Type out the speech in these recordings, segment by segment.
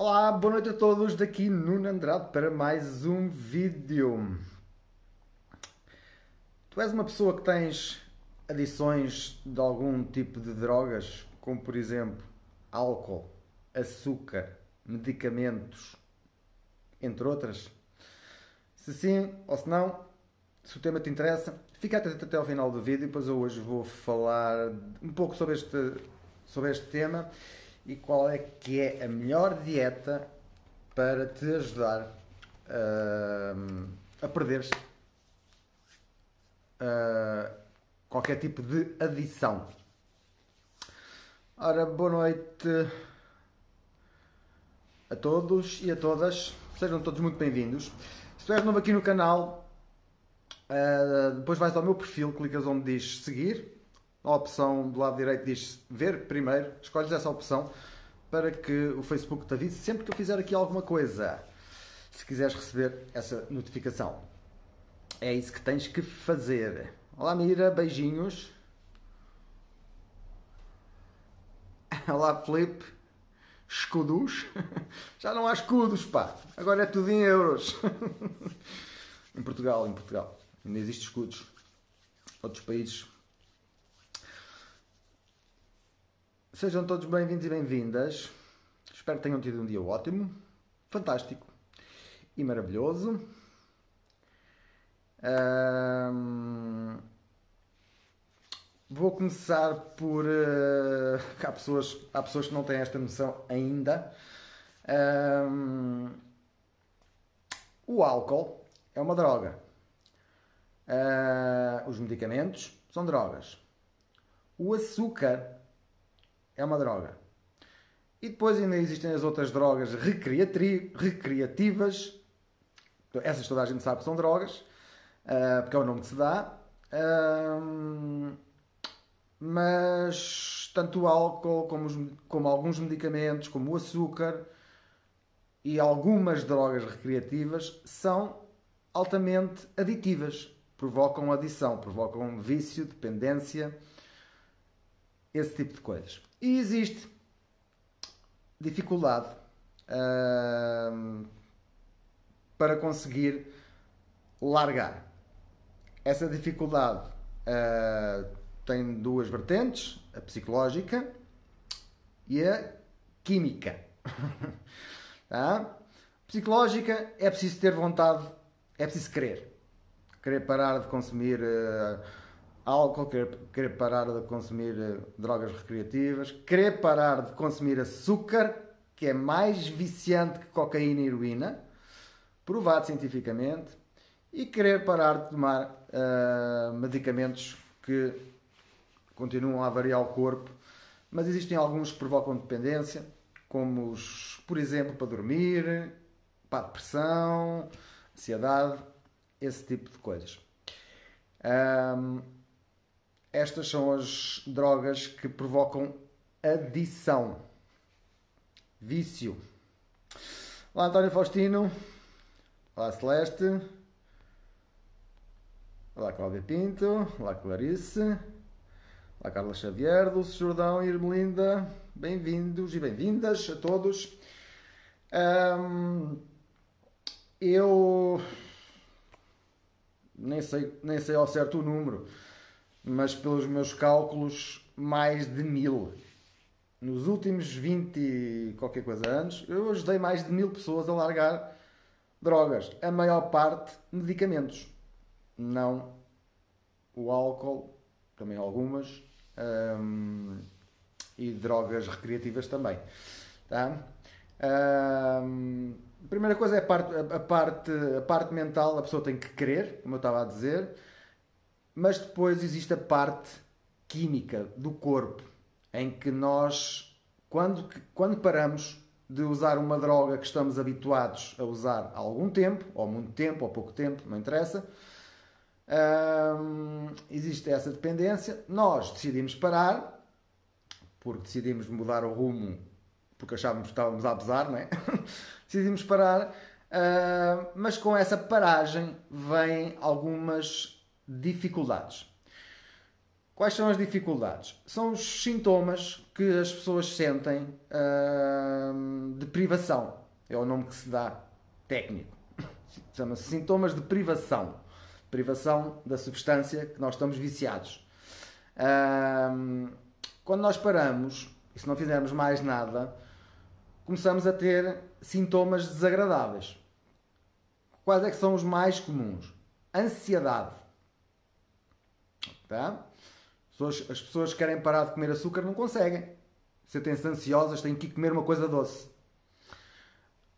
Olá, boa noite a todos, daqui Nuno Andrade para mais um vídeo. Tu és uma pessoa que tens adições de algum tipo de drogas, como por exemplo álcool, açúcar, medicamentos, entre outras? Se sim ou se não, se o tema te interessa, fica atento até ao final do vídeo, pois eu hoje vou falar um pouco sobre este tema e qual é que é a melhor dieta para te ajudar a perder qualquer tipo de adição. Ora, boa noite a todos e a todas, sejam todos muito bem-vindos. Se tu és novo aqui no canal, depois vais ao meu perfil, clicas onde diz seguir, a opção do lado direito diz ver primeiro, escolhes essa opção para que o Facebook te avise sempre que eu fizer aqui alguma coisa, se quiseres receber essa notificação. É isso que tens que fazer. Olá Mira, beijinhos. Olá Felipe, escudos. Já não há escudos, pá, agora é tudo em euros. Em Portugal, ainda existem escudos. Outros países. Sejam todos bem-vindos e bem-vindas. Espero que tenham tido um dia ótimo, fantástico e maravilhoso. Vou começar por... há pessoas que não têm esta noção ainda. O álcool é uma droga. Os medicamentos são drogas. O açúcar é uma droga. E depois ainda existem as outras drogas recreativas. Essas toda a gente sabe que são drogas, porque é o nome que se dá. Mas tanto o álcool como alguns medicamentos, como o açúcar e algumas drogas recreativas são altamente aditivas. Provocam adição, provocam vício, dependência, esse tipo de coisas. E existe dificuldade para conseguir largar. Essa dificuldade tem duas vertentes, a psicológica e a química. Tá? Psicológica é preciso ter vontade, é preciso querer. Querer parar de consumir álcool, querer parar de consumir drogas recreativas, querer parar de consumir açúcar, que é mais viciante que cocaína e heroína, provado cientificamente, e querer parar de tomar medicamentos que continuam a variar o corpo, mas existem alguns que provocam dependência, como os, por exemplo, para dormir, para a depressão, ansiedade, esse tipo de coisas. Estas são as drogas que provocam adição, vício. Olá António Faustino, olá Celeste, olá Cláudia Pinto, olá Clarice, olá Carla Xavier, Dulce Jordão e Irmelinda, bem-vindos e bem-vindas a todos. Eu nem sei ao certo o número, mas pelos meus cálculos, mais de 1000. Nos últimos 20 e qualquer coisa anos, eu ajudei mais de 1000 pessoas a largar drogas. A maior parte, medicamentos. Não o álcool, também algumas, e drogas recreativas também. Tá? A primeira coisa é a parte mental, a pessoa tem que querer, como eu estava a dizer, mas depois existe a parte química do corpo, em que nós, quando paramos de usar uma droga que estamos habituados a usar há algum tempo, ou muito tempo, ou pouco tempo, não interessa, existe essa dependência, nós decidimos parar, porque decidimos mudar o rumo, porque achávamos que estávamos a abusar, não é? Decidimos parar, mas com essa paragem vêm algumas dificuldades. Quais são as dificuldades? São os sintomas que as pessoas sentem privação. É o nome que se dá técnico. Chama-se sintomas de privação. Privação da substância que nós estamos viciados. Quando nós paramos, e se não fizermos mais nada, começamos a ter sintomas desagradáveis. Quais é que são os mais comuns? Ansiedade. Tá? As pessoas que querem parar de comer açúcar não conseguem. Sentem-se ansiosas, têm que ir comer uma coisa doce.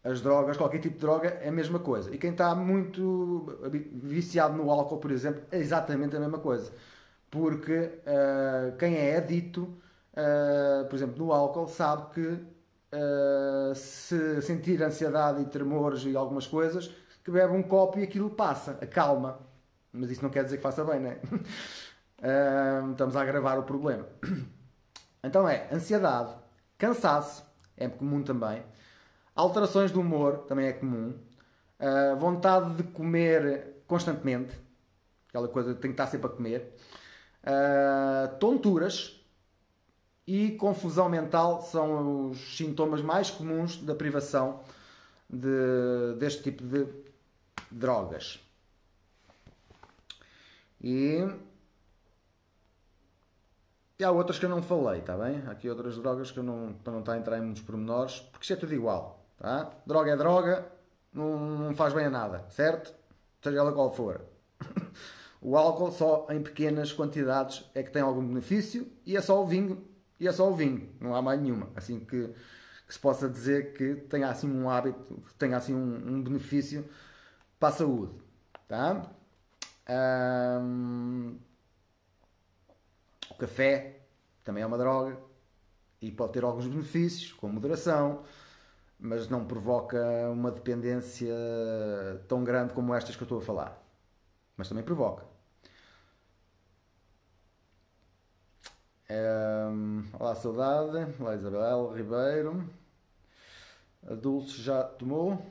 As drogas, qualquer tipo de droga, é a mesma coisa. E quem está muito viciado no álcool, por exemplo, é exatamente a mesma coisa. Porque quem é adicto, por exemplo, no álcool, sabe que se sentir ansiedade e tremores e algumas coisas, que bebe um copo e aquilo passa, acalma. Mas isso não quer dizer que faça bem, não é? Estamos a agravar o problema. Então é ansiedade, cansaço, é comum também. Alterações do humor, também é comum. Vontade de comer constantemente. Aquela coisa que tem que estar sempre a comer. Tonturas e confusão mental são os sintomas mais comuns da privação deste tipo de drogas. E há outras que eu não falei, está bem? Há aqui outras drogas que eu não, para não estar a entrar em muitos pormenores, porque isto é tudo igual, tá? Droga é droga, não faz bem a nada, certo? Seja ela qual for. O álcool só em pequenas quantidades é que tem algum benefício e é só o vinho, não há mais nenhuma. Assim que se possa dizer que tenha assim um hábito, que tenha assim um benefício para a saúde, tá? O café também é uma droga e pode ter alguns benefícios, com moderação, mas não provoca uma dependência tão grande como estas que eu estou a falar. Mas também provoca. Olá, saudade. Olá, Isabel Ribeiro. A Dulce já tomou?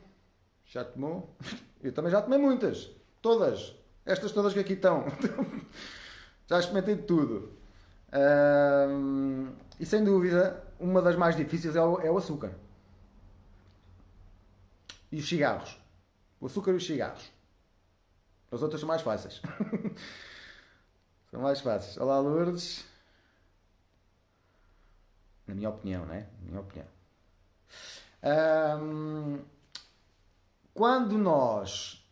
Já tomou? Eu também já tomei muitas. Todas. Estas todas que aqui estão. Já experimentei de tudo. E sem dúvida, uma das mais difíceis é o açúcar. E os cigarros. O açúcar e os cigarros. As outras são mais fáceis. São mais fáceis. Olá, Lourdes. Na minha opinião, não é? Na minha opinião. Quando nós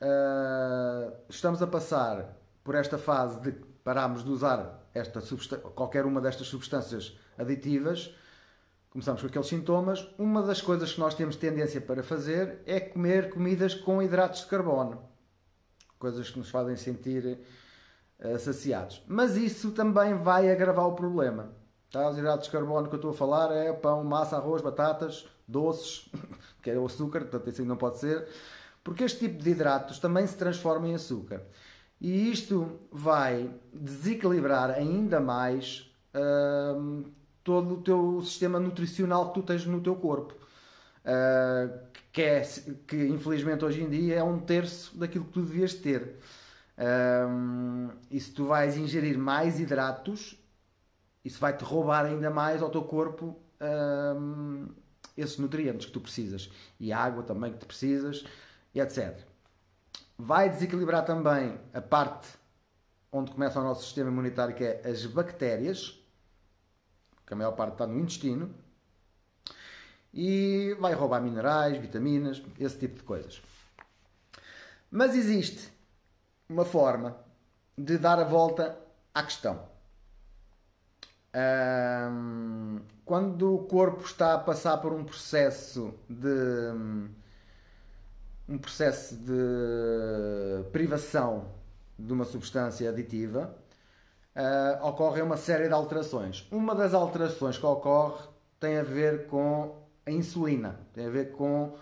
estamos a passar por esta fase de pararmos de usar qualquer uma destas substâncias aditivas, começamos com aqueles sintomas, uma das coisas que nós temos tendência para fazer é comer comidas com hidratos de carbono. Coisas que nos fazem sentir saciados. Mas isso também vai agravar o problema. Tá? Os hidratos de carbono que eu estou a falar é pão, massa, arroz, batatas, doces, que é o açúcar, portanto isso não pode ser, porque este tipo de hidratos também se transforma em açúcar. E isto vai desequilibrar ainda mais todo o teu sistema nutricional que tu tens no teu corpo. Que infelizmente hoje em dia é 1/3 daquilo que tu devias ter. E se tu vais ingerir mais hidratos, isso vai-te roubar ainda mais ao teu corpo esses nutrientes que tu precisas. E a água também que tu precisas, e etc. Vai desequilibrar também a parte onde começa o nosso sistema imunitário, que é as bactérias, que a maior parte está no intestino, e vai roubar minerais, vitaminas, esse tipo de coisas. Mas existe uma forma de dar a volta à questão. Quando o corpo está a passar por um processo de privação de uma substância aditiva, ocorre uma série de alterações. Uma das alterações que ocorre tem a ver com a insulina, tem a ver com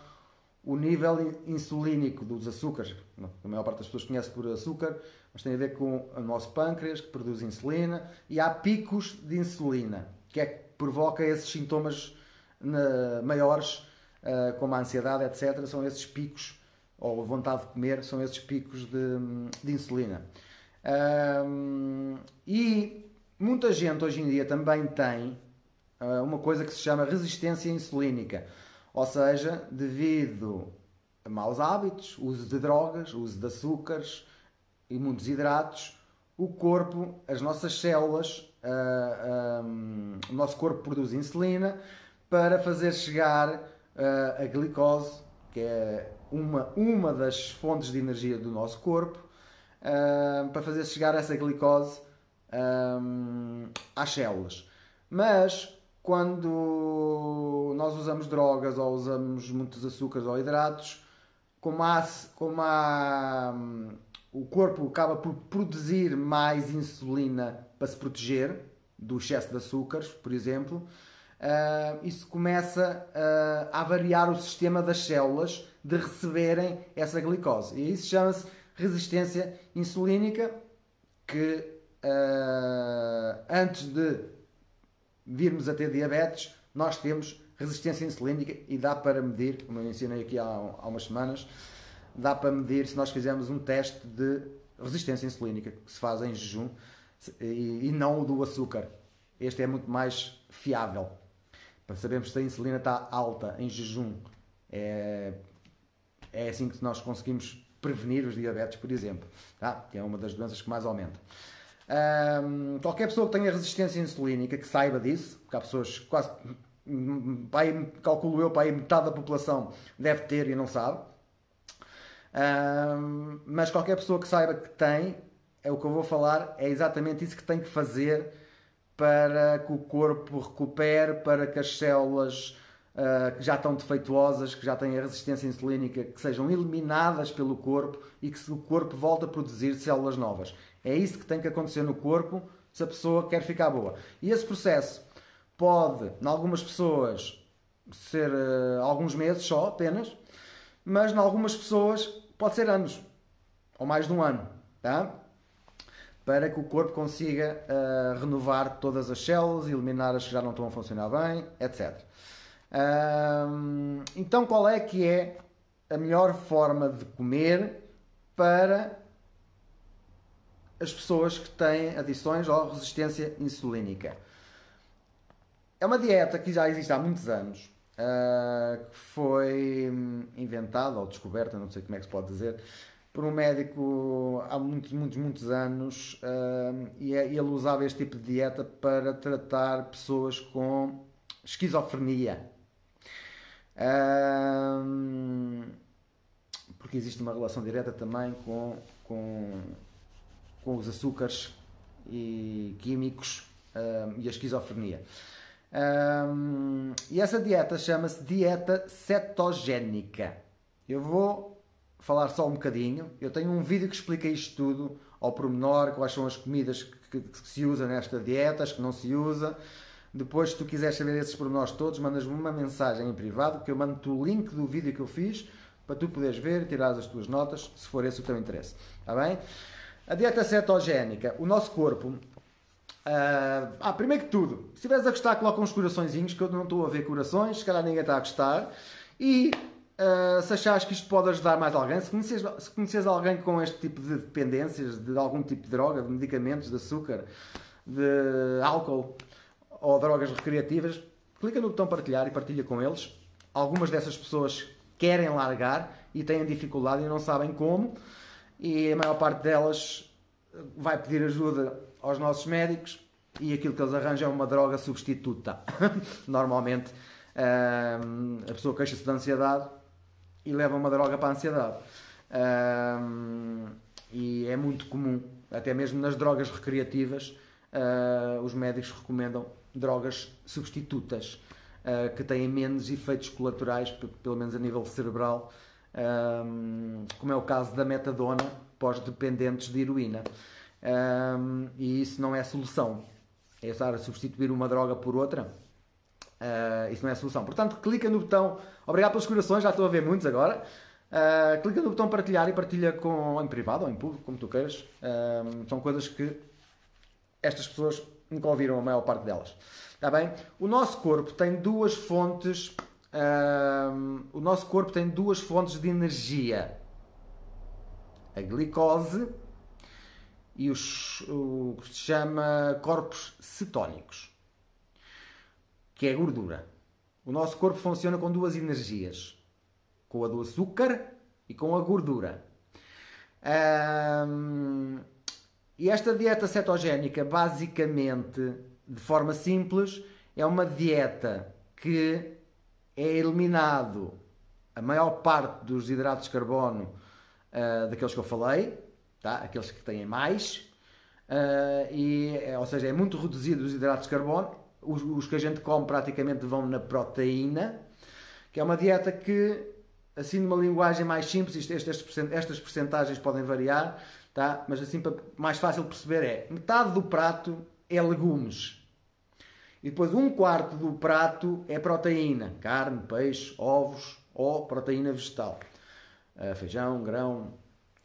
o nível insulínico dos açúcares. A maior parte das pessoas conhece por açúcar, mas tem a ver com o nosso pâncreas, que produz insulina, e há picos de insulina, que é que provoca esses sintomas maiores, como a ansiedade, etc. São esses picos, ou a vontade de comer, são esses picos de insulina. E muita gente hoje em dia também tem uma coisa que se chama resistência insulínica. Ou seja, devido a maus hábitos, uso de drogas, uso de açúcares e muitos hidratos, o corpo, as nossas células, o nosso corpo produz insulina para fazer chegar a glicose, que é uma das fontes de energia do nosso corpo, para fazer chegar essa glicose às células. Mas quando nós usamos drogas ou usamos muitos açúcares ou hidratos, o corpo acaba por produzir mais insulina para se proteger do excesso de açúcares, por exemplo, isso começa a variar o sistema das células de receberem essa glicose. E isso chama-se resistência insulínica, que antes de virmos a ter diabetes, nós temos resistência insulínica e dá para medir, como eu ensinei aqui há umas semanas, dá para medir se nós fizermos um teste de resistência insulínica, que se faz em jejum, e não o do açúcar. Este é muito mais fiável, para sabermos se a insulina está alta em jejum. É assim que nós conseguimos prevenir os diabetes, por exemplo, tá? Que é uma das doenças que mais aumenta. Qualquer pessoa que tenha resistência insulínica, que saiba disso, porque há pessoas, quase, calculo eu, para aí metade da população deve ter e não sabe. Mas qualquer pessoa que saiba que tem, é o que eu vou falar, é exatamente isso que tem que fazer para que o corpo recupere, para que as células que já estão defeituosas, que já têm a resistência insulínica, que sejam eliminadas pelo corpo e que o corpo volte a produzir células novas. É isso que tem que acontecer no corpo se a pessoa quer ficar boa. E esse processo pode, em algumas pessoas, ser alguns meses só, apenas, mas em algumas pessoas pode ser anos, ou mais de um ano, tá? Para que o corpo consiga renovar todas as células, eliminar as que já não estão a funcionar bem, etc. Então, qual é que é a melhor forma de comer para as pessoas que têm adições ou resistência insulínica? É uma dieta que já existe há muitos anos, que foi inventada ou descoberta, não sei como é que se pode dizer, por um médico há muitos anos, e ele usava este tipo de dieta para tratar pessoas com esquizofrenia. Porque existe uma relação direta também com os açúcares e químicos e a esquizofrenia. E essa dieta chama-se dieta cetogénica. Eu vou falar só um bocadinho. Eu tenho um vídeo que explica isto tudo ao pormenor, quais são as comidas que se usa nesta dieta, as que não se usa. Depois, se tu quiseres saber esses pormenores todos, mandas-me uma mensagem em privado, que eu mando-te o link do vídeo que eu fiz, para tu poderes ver e tirares as tuas notas, se for esse o teu interesse. Está bem? A dieta cetogénica, o nosso corpo... primeiro que tudo, se estiveres a gostar, coloca uns coraçõezinhos, que eu não estou a ver corações, se calhar ninguém está a gostar. E se achares que isto pode ajudar mais alguém, se conheces alguém com este tipo de dependências, de algum tipo de droga, de medicamentos, de açúcar, de álcool ou drogas recreativas, clica no botão partilhar e partilha com eles. Algumas dessas pessoas querem largar e têm dificuldade e não sabem como, e a maior parte delas vai pedir ajuda aos nossos médicos e aquilo que eles arranjam é uma droga substituta. Normalmente a pessoa queixa-se de ansiedade e leva uma droga para a ansiedade. E é muito comum, até mesmo nas drogas recreativas, os médicos recomendam drogas substitutas que têm menos efeitos colaterais, pelo menos a nível cerebral, como é o caso da metadona para os dependentes de heroína. E isso não é solução. É estar a substituir uma droga por outra. Isso não é solução. Portanto, clica no botão. Obrigado pelos corações, já estou a ver muitos agora. Clica no botão partilhar e partilha em privado ou em público, como tu queiras. São coisas que estas pessoas nunca ouviram, a maior parte delas. Está bem? O nosso corpo tem duas fontes. O nosso corpo tem duas fontes de energia: a glicose e o que se chama corpos cetónicos, que é gordura. o nosso corpo funciona com duas energias, com a do açúcar e com a gordura. E esta dieta cetogénica, basicamente, de forma simples, é uma dieta que é eliminado a maior parte dos hidratos de carbono daqueles que eu falei, tá? Aqueles que têm mais, ou seja, é muito reduzido os hidratos de carbono. Os que a gente come praticamente vão na proteína, que é uma dieta que, assim numa linguagem mais simples, estas percentagens podem variar, tá? Mas assim para mais fácil perceber metade do prato é legumes. E depois um quarto do prato é proteína, carne, peixe, ovos ou proteína vegetal. Feijão, grão,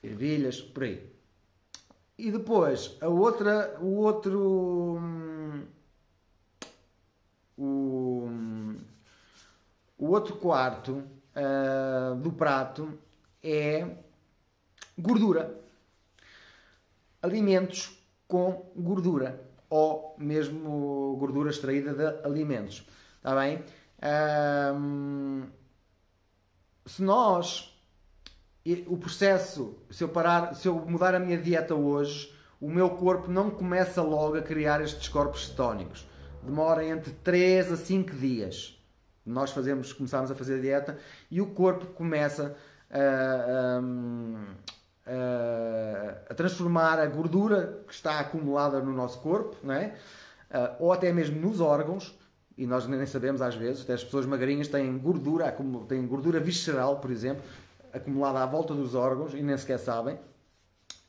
ervilhas, por aí. E depois o outro quarto do prato é gordura. Alimentos com gordura. Ou mesmo gordura extraída de alimentos. Está bem? O processo, se eu mudar a minha dieta hoje, o meu corpo não começa logo a criar estes corpos cetónicos. Demora entre 3 a 5 dias. Nós começamos a fazer a dieta e o corpo começa a transformar a gordura que está acumulada no nosso corpo, não é? Ou até mesmo nos órgãos, e nós nem sabemos às vezes, até as pessoas magrinhas têm gordura visceral, por exemplo, acumulada à volta dos órgãos e nem sequer sabem,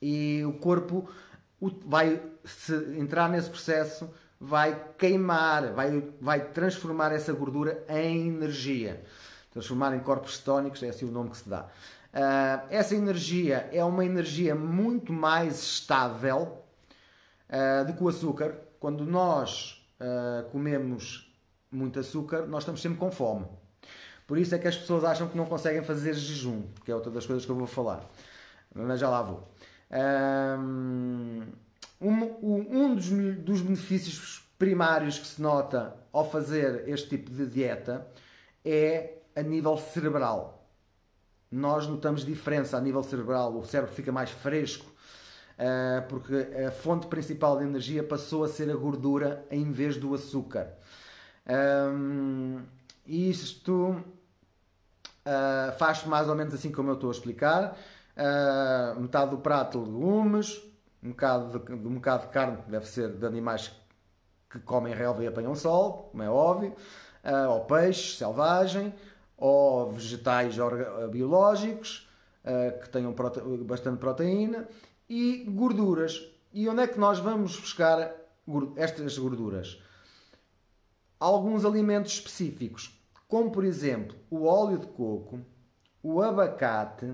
e o corpo vai, se entrar nesse processo, vai queimar, vai transformar essa gordura em energia, transformar em corpos cetónicos, é assim o nome que se dá. Essa energia é uma energia muito mais estável do que o açúcar. Quando nós comemos muito açúcar, nós estamos sempre com fome. Por isso é que as pessoas acham que não conseguem fazer jejum, que é outra das coisas que eu vou falar. Mas já lá vou. Um dos benefícios primários que se nota ao fazer este tipo de dieta é a nível cerebral. Nós notamos diferença a nível cerebral, o cérebro fica mais fresco, porque a fonte principal de energia passou a ser a gordura em vez do açúcar. Isto faz mais ou menos assim como eu estou a explicar. Metade do prato legumes, um bocado de carne, que deve ser de animais que comem relva e apanham sol, como é óbvio, ou peixe selvagem, ou vegetais biológicos, que tenham bastante proteína, e gorduras. E onde é que nós vamos buscar estas gorduras? Alguns alimentos específicos, como por exemplo o óleo de coco, o abacate,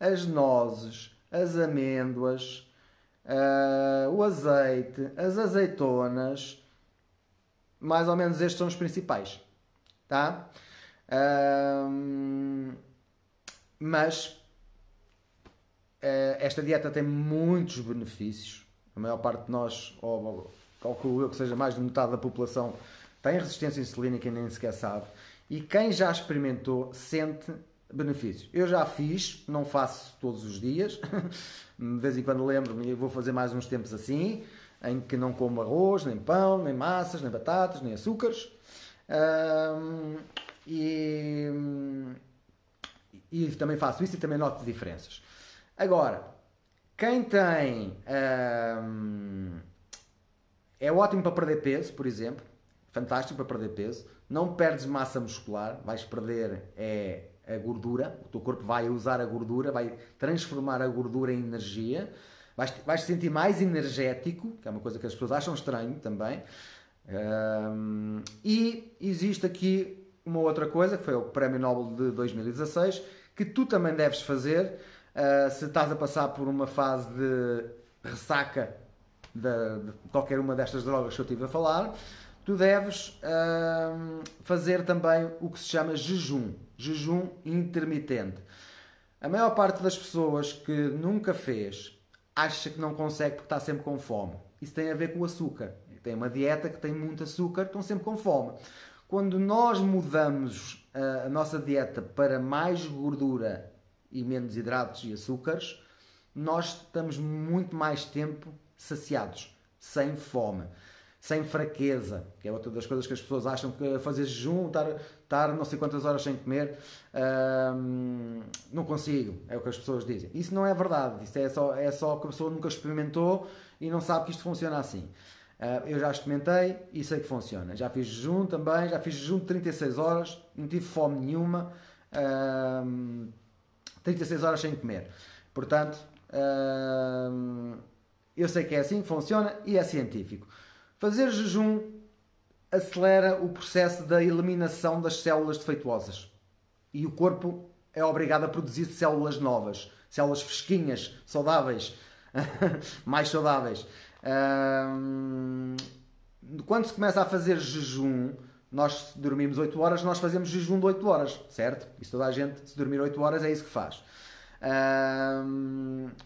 as nozes, as amêndoas, o azeite, as azeitonas, mais ou menos estes são os principais, tá? Mas esta dieta tem muitos benefícios. A maior parte de nós, ou calculo eu que seja mais de metade da população, tem resistência insulínica e nem sequer sabe. E quem já experimentou sente benefícios. Eu já fiz, não faço todos os dias. De vez em quando lembro-me e vou fazer mais uns tempos assim, em que não como arroz, nem pão, nem massas, nem batatas, nem açúcares. E também faço isso e também noto diferenças. Agora, quem tem... é ótimo para perder peso, por exemplo. Fantástico para perder peso. Não perdes massa muscular, vais perder a gordura. O teu corpo vai usar a gordura, vai transformar a gordura em energia. Vais te sentir mais energético, que é uma coisa que as pessoas acham estranho também. E existe aqui uma outra coisa, que foi o Prémio Nobel de 2016, que tu também deves fazer se estás a passar por uma fase de ressaca de qualquer uma destas drogas que eu estive a falar. Tu deves fazer também o que se chama jejum intermitente. A maior parte das pessoas que nunca fez acha que não consegue porque está sempre com fome. Isso tem a ver com o açúcar. Tem uma dieta que tem muito açúcar, estão sempre com fome. Quando nós mudamos a nossa dieta para mais gordura e menos hidratos e açúcares, nós estamos muito mais tempo saciados, sem fome, sem fraqueza, que é outra das coisas que as pessoas acham que fazer jejum, estar não sei quantas horas sem comer, não consigo, é o que as pessoas dizem. Isso não é verdade, isso é só que a pessoa nunca experimentou e não sabe que isto funciona assim. Eu já experimentei e sei que funciona. Já fiz jejum também, já fiz jejum de 36 horas, não tive fome nenhuma, 36 horas sem comer. Portanto, eu sei que é assim que funciona e é científico. Fazer jejum acelera o processo da eliminação das células defeituosas e o corpo é obrigado a produzir células novas, células fresquinhas, saudáveis, mais saudáveis. Quando se começa a fazer jejum, nós dormimos 8 horas, nós fazemos jejum de 8 horas, certo? Isso toda a gente, se dormir 8 horas, é isso que faz.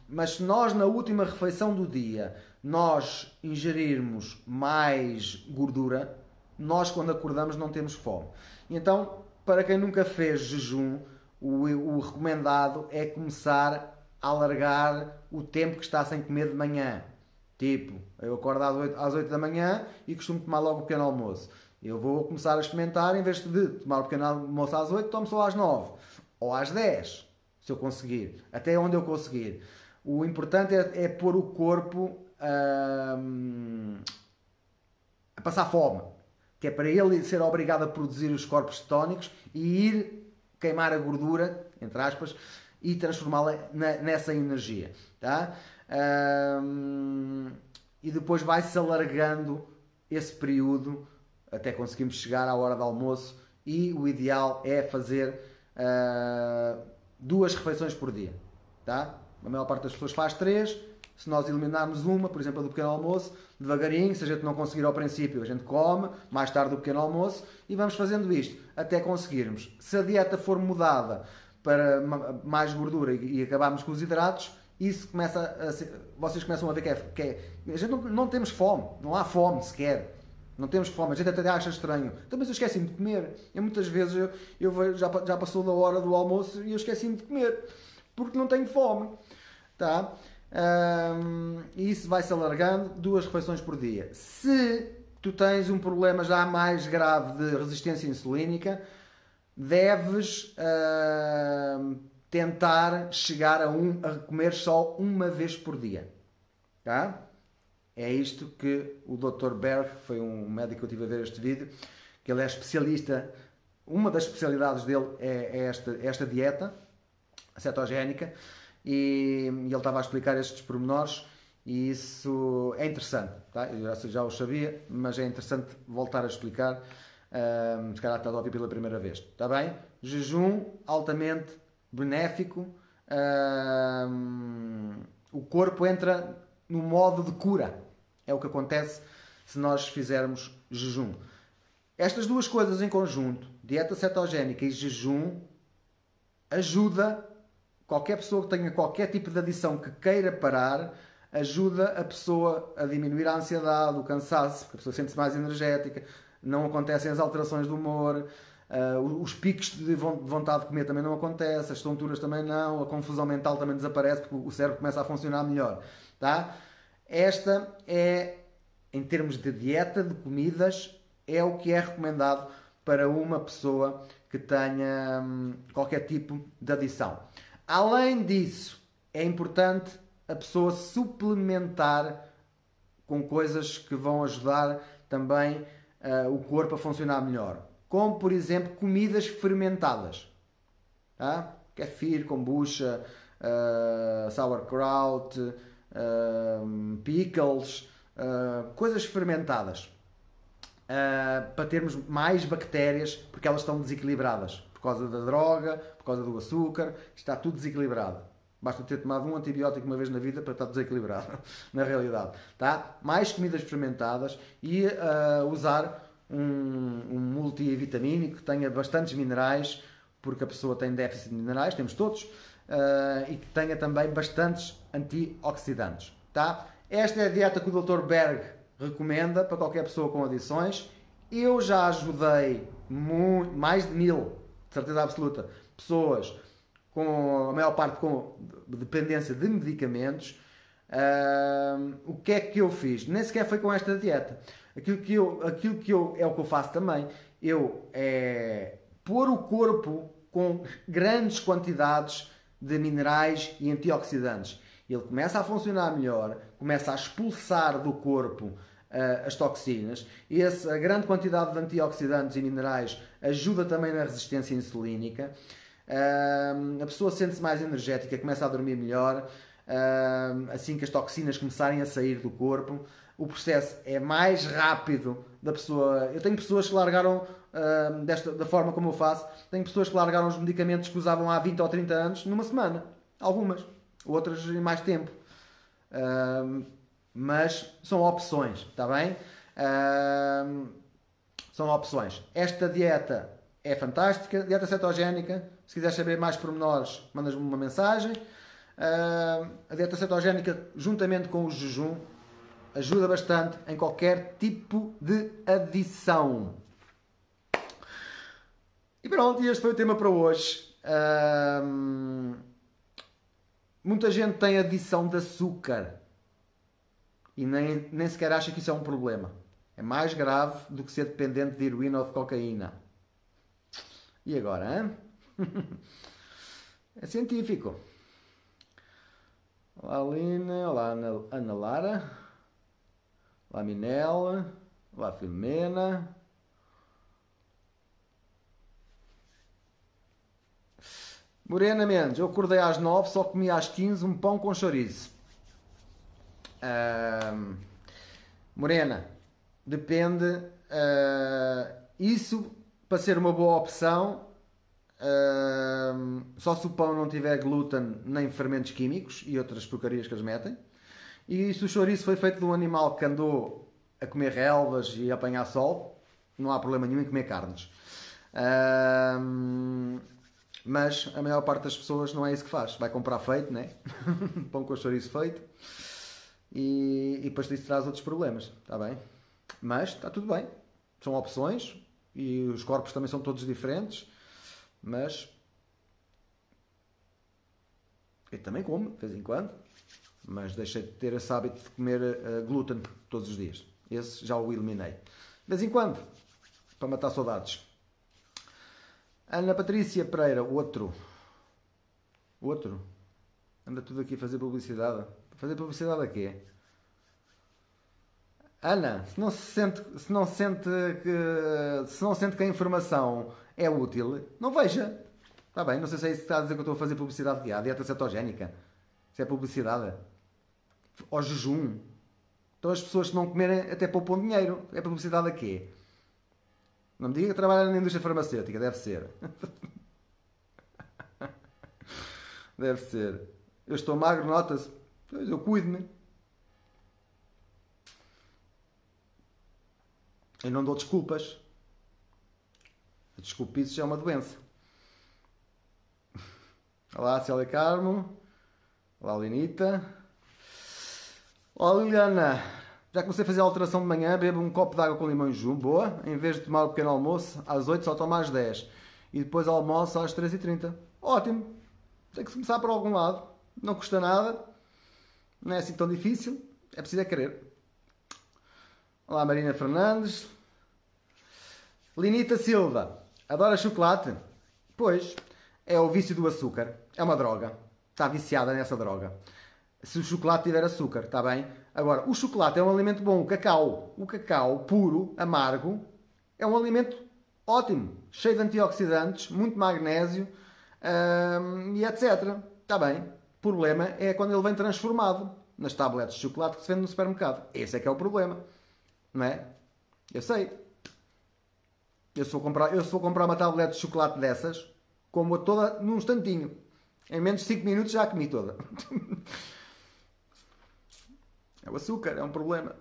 Mas se nós na última refeição do dia nós ingerirmos mais gordura, nós quando acordamos não temos fome. Então, para quem nunca fez jejum, o recomendado é começar a alargar o tempo que está sem comer de manhã. Tipo, eu acordo às 8 da manhã e costumo tomar logo o pequeno almoço. Eu vou começar a experimentar, em vez de tomar o pequeno almoço às 8, tomo só às 9 ou às 10. Se eu conseguir, até onde eu conseguir. O importante é pôr o corpo a passar fome, que é para ele ser obrigado a produzir os corpos cetónicos e ir queimar a gordura, entre aspas, e transformá-la nessa energia. Tá? E depois vai-se alargando esse período até conseguirmos chegar à hora do almoço e o ideal é fazer 2 refeições por dia, tá? A maior parte das pessoas faz 3, se nós eliminarmos uma, por exemplo a do pequeno almoço, devagarinho, se a gente não conseguir ao princípio, a gente come, mais tarde do pequeno almoço, e vamos fazendo isto, até conseguirmos. Se a dieta for mudada para mais gordura e acabarmos com os hidratos, isso começa vocês começam a ver que a gente não temos fome, não há fome sequer. Não temos fome, a gente até acha estranho. Então, mas eu esqueci-me de comer. E muitas vezes eu vejo, já passou da hora do almoço e eu esqueci-me de comer. Porque não tenho fome. Tá? E isso vai-se alargando 2 refeições por dia. Se tu tens um problema já mais grave de resistência insulínica, deves tentar chegar a comer só uma vez por dia. Tá? É isto que o Dr. Berg, foi um médico que eu estive a ver este vídeo, que ele é especialista, uma das especialidades dele é esta dieta cetogénica, e ele estava a explicar estes pormenores, e isso é interessante, tá? Eu já o sabia, mas é interessante voltar a explicar, se calhar estás a ouvir pela primeira vez, está bem? Jejum altamente benéfico, o corpo entra no modo de cura. É o que acontece se nós fizermos jejum. Estas 2 coisas em conjunto, dieta cetogénica e jejum, ajuda qualquer pessoa que tenha qualquer tipo de adição que queira parar, ajuda a pessoa a diminuir a ansiedade, o cansaço, porque a pessoa sente-se mais energética, não acontecem as alterações do humor, os picos de vontade de comer também não acontecem, as tonturas também não, a confusão mental também desaparece porque o cérebro começa a funcionar melhor. Tá? Esta é, em termos de dieta, de comidas, é o que é recomendado para uma pessoa que tenha qualquer tipo de adição. Além disso, é importante a pessoa suplementar com coisas que vão ajudar também o corpo a funcionar melhor. Como, por exemplo, comidas fermentadas. Tá? Kefir, kombucha, sauerkraut, pickles, coisas fermentadas, para termos mais bactérias, porque elas estão desequilibradas por causa da droga, por causa do açúcar, está tudo desequilibrado. Basta ter tomado um antibiótico uma vez na vida para estar desequilibrado, na realidade. Tá? Mais comidas fermentadas e usar um multivitamínico que tenha bastantes minerais, porque a pessoa tem déficit de minerais, temos todos, e que tenha também bastantes antioxidantes. Tá? Esta é a dieta que o Dr. Berg recomenda para qualquer pessoa com adições Eu já ajudei mais de 1000, de certeza absoluta, pessoas com a maior parte com dependência de medicamentos. O que é que eu fiz? Nem sequer foi com esta dieta. Aquilo que eu é o que eu faço também. Eu pôr o corpo com grandes quantidades de minerais e antioxidantes. Ele começa a funcionar melhor, começa a expulsar do corpo as toxinas. A grande quantidade de antioxidantes e minerais ajuda também na resistência insulínica. A pessoa sente-se mais energética, começa a dormir melhor, assim que as toxinas começarem a sair do corpo. O processo é mais rápido da pessoa. Eu tenho pessoas que largaram, da forma como eu faço, tenho pessoas que largaram os medicamentos que usavam há 20 ou 30 anos numa semana. Algumas. Outras em mais tempo. Mas são opções, está bem? São opções. Esta dieta é fantástica, dieta cetogénica. Se quiseres saber mais pormenores, mandas-me uma mensagem. A dieta cetogénica, juntamente com o jejum, ajuda bastante em qualquer tipo de adição. E pronto, este foi o tema para hoje. Muita gente tem adição de açúcar e nem sequer acha que isso é um problema. É mais grave do que ser dependente de heroína ou de cocaína. E agora, hein? É científico. Olá, Aline. Olá, Ana Lara. Olá, Minela. Olá, Filomena. Morena Mendes. Eu acordei às 9, só comi às 15 um pão com chouriço. Morena, depende. Isso, para ser uma boa opção, só se o pão não tiver glúten nem fermentos químicos e outras porcarias que eles metem. E se o chouriço foi feito de um animal que andou a comer relvas e a apanhar sol, não há problema nenhum em comer carnes. Mas a maior parte das pessoas não é isso que faz. Vai comprar feito, né? Pão com chouriço feito. E depois disso traz outros problemas, está bem? Mas está tudo bem. São opções e os corpos também são todos diferentes. Mas eu também como, de vez em quando. Mas deixei de ter esse hábito de comer glúten todos os dias. Esse já o eliminei. De vez em quando, para matar saudades. Ana Patrícia Pereira, outro. Anda tudo aqui a fazer publicidade. Fazer publicidade a quê? Ana, se não sente que a informação é útil, não veja. Está bem, não sei se é isso que está a dizer que eu estou a fazer publicidade de dieta cetogénica. Se é publicidade. Ao jejum. Então as pessoas que não comerem até poupam dinheiro. É publicidade a quê? Não me diga que trabalha na indústria farmacêutica. Deve ser. Deve ser. Eu estou magro, nota-se. Eu cuido-me. Eu não dou desculpas. A desculpice já é uma doença. Olá, Célia Carmo. Olá, Linita. Olá, Liliana. Já comecei a fazer a alteração de manhã. Bebo um copo de água com limão e jejum. Boa. Em vez de tomar o pequeno almoço, às 8 só tomo às 10. E depois almoço às 3h30. Ótimo. Tem que começar por algum lado. Não custa nada. Não é assim tão difícil. É preciso é querer. Olá, Marina Fernandes. Linita Silva. Adora chocolate? Pois. É o vício do açúcar. É uma droga. Está viciada nessa droga. Se o chocolate tiver açúcar, está bem? Agora, o chocolate é um alimento bom. O cacau puro, amargo, é um alimento ótimo. Cheio de antioxidantes, muito magnésio e etc. Está bem? O problema é quando ele vem transformado nas tabletes de chocolate que se vende no supermercado. Esse é que é o problema. Não é? Eu sei. Eu se for comprar uma tablete de chocolate dessas, como-a toda num instantinho. Em menos de 5 minutos já a comi toda. É o açúcar, é um problema.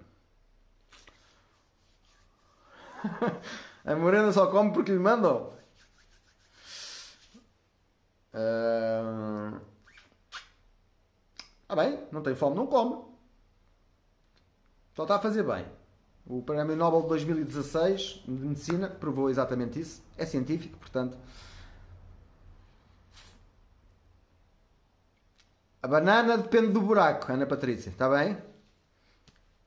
A Morena só come porque lhe mandam. Bem, não tem fome, não come. Só está a fazer bem. O Prémio Nobel de 2016 de Medicina provou exatamente isso. É científico, portanto. A banana depende do buraco, Ana Patrícia, está bem?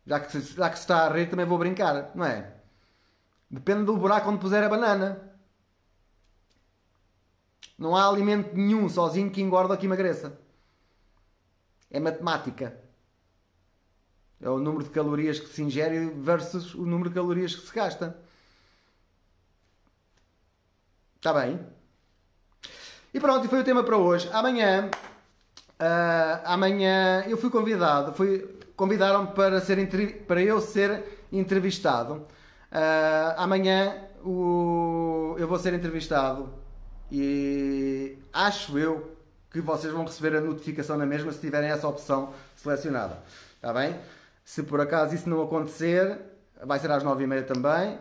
Já que se está a rir, também vou brincar, não é? Depende do buraco onde puser a banana. Não há alimento nenhum sozinho que engorda ou que emagreça. É matemática. É o número de calorias que se ingere versus o número de calorias que se gasta. Está bem? E pronto, e foi o tema para hoje. Amanhã eu fui convidado. Convidaram-me para eu ser entrevistado. Amanhã eu vou ser entrevistado e acho eu que vocês vão receber a notificação na mesma se tiverem essa opção selecionada. Está bem? Se por acaso isso não acontecer, vai ser às 9h30 também.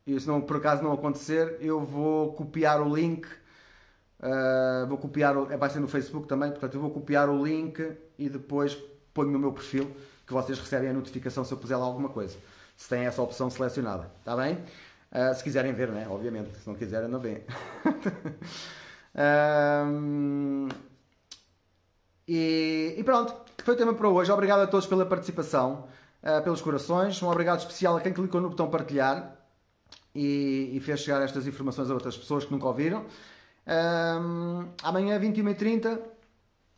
E se não, por acaso não acontecer, eu vou copiar o link. Vai ser no Facebook também, portanto eu vou copiar o link e depois ponho no meu perfil que vocês recebem a notificação se eu puser lá alguma coisa. Se tem essa opção selecionada, está bem? Se quiserem ver, né? Obviamente, se não quiserem, não veem. E pronto, foi o tema para hoje. Obrigado a todos pela participação, pelos corações. Um obrigado especial a quem clicou no botão partilhar e fez chegar estas informações a outras pessoas que nunca ouviram. Amanhã, 21h30,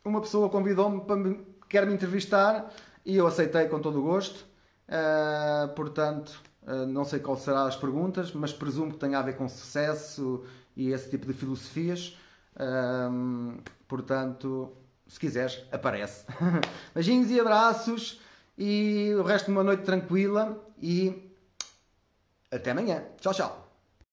uma pessoa convidou-me quer me entrevistar e eu aceitei com todo o gosto. Portanto, não sei qual serão as perguntas, mas presumo que tenha a ver com sucesso e esse tipo de filosofias. Portanto, se quiseres, aparece. Beijinhos e abraços e o resto de uma noite tranquila e até amanhã. Tchau, tchau.